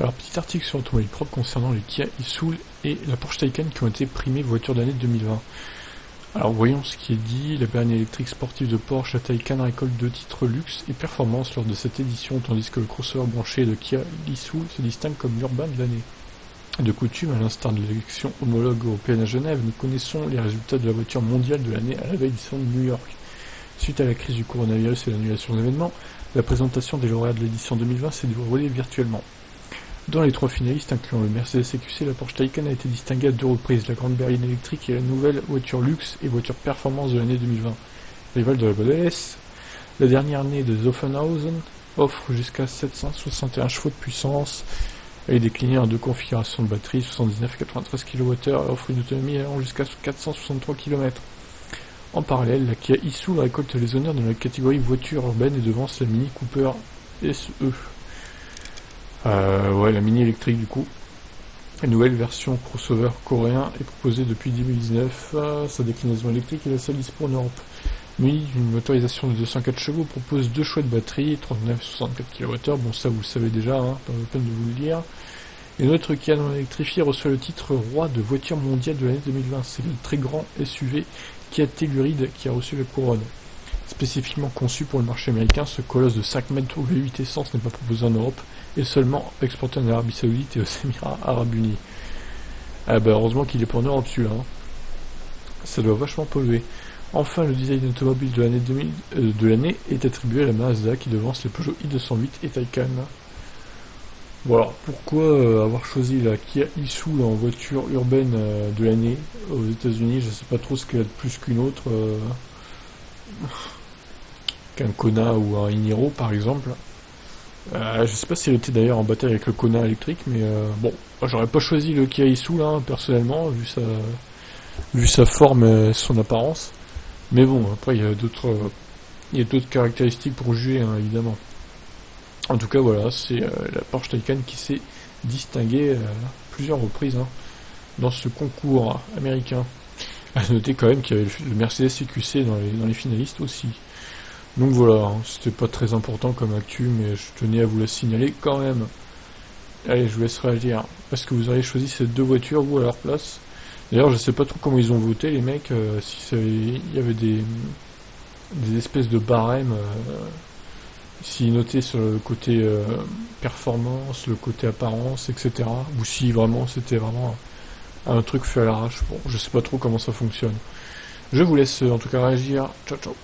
Alors, petit article sur Automobile Prod concernant les Kia e-Soul et la Porsche Taycan qui ont été primées voitures d'année 2020. Alors, voyons ce qui est dit. La berline électrique sportive de Porsche, la Taycan, récolte 2 titres luxe et performance lors de cette édition, tandis que le crossover branché de Kia e-Soul se distingue comme l'urban de l'année. De coutume, à l'instar de l'élection homologue européenne à Genève, nous connaissons les résultats de la voiture mondiale de l'année à la veille du salon de New York. Suite à la crise du coronavirus et l'annulation d'événements, la présentation des lauréats de l'édition 2020 s'est déroulée virtuellement. Dans les 3 finalistes, incluant le Mercedes EQC, la Porsche Taycan a été distinguée à 2 reprises, la grande berline électrique et la nouvelle voiture luxe et voiture performance de l'année 2020. Rivale de la Model S, la dernière née de Zuffenhausen offre jusqu'à 761 chevaux de puissance. Elle est déclinée en 2 configurations de batterie, 79 et 93 kWh, et offre une autonomie allant jusqu'à 463 km. En parallèle, la Kia e-Soul récolte les honneurs dans la catégorie voiture urbaine et devance la Mini Cooper SE. La Mini électrique du coup. La nouvelle version crossover coréen est proposée depuis 2019. Sa déclinaison électrique est la seule dispo en Europe. Muni d'une motorisation de 204 chevaux, propose 2 choix de batterie, 39 et 64 kWh. Bon, ça vous le savez déjà, pas la peine de vous le dire. Et notre Kia non électrifié reçoit le titre roi de voiture mondiale de l'année 2020. C'est le très grand SUV Kia Telluride qui a reçu la couronne. Spécifiquement conçu pour le marché américain, ce colosse de 5 mètres au V8 essence n'est pas proposé en Europe et seulement exporté en Arabie Saoudite et aux Émirats Arabes Unis. Heureusement qu'il est pas en Europe celui-là. Ça doit vachement polluer. Enfin, le design automobile de l'année est attribué à la Mazda qui devance les Peugeot i208 et Taycan. Voilà, pourquoi avoir choisi la Kia e-Soul en voiture urbaine de l'année aux États-Unis? Je sais pas trop ce qu'elle a de plus qu'une autre. Qu'un Kona ou un Iniro par exemple. Je sais pas si elle était d'ailleurs en bataille avec le Kona électrique, mais j'aurais pas choisi le Kia e-Soul personnellement, vu sa forme et son apparence. Mais bon, après il y a d'autres caractéristiques pour juger évidemment. En tout cas voilà, c'est la Porsche Taycan qui s'est distinguée à plusieurs reprises dans ce concours américain. À noter quand même qu'il y avait le Mercedes EQC dans les finalistes aussi. Donc voilà, c'était pas très important comme actu, mais je tenais à vous la signaler quand même. Allez, je vous laisse réagir. Est-ce que vous auriez choisi ces 2 voitures, vous, à leur place? D'ailleurs, je sais pas trop comment ils ont voté, les mecs, il y avait des espèces de barèmes, s'ils notaient sur le côté performance, le côté apparence, etc. Ou si vraiment c'était vraiment un truc fait à l'arrache. Bon, je sais pas trop comment ça fonctionne. Je vous laisse en tout cas réagir. Ciao ciao.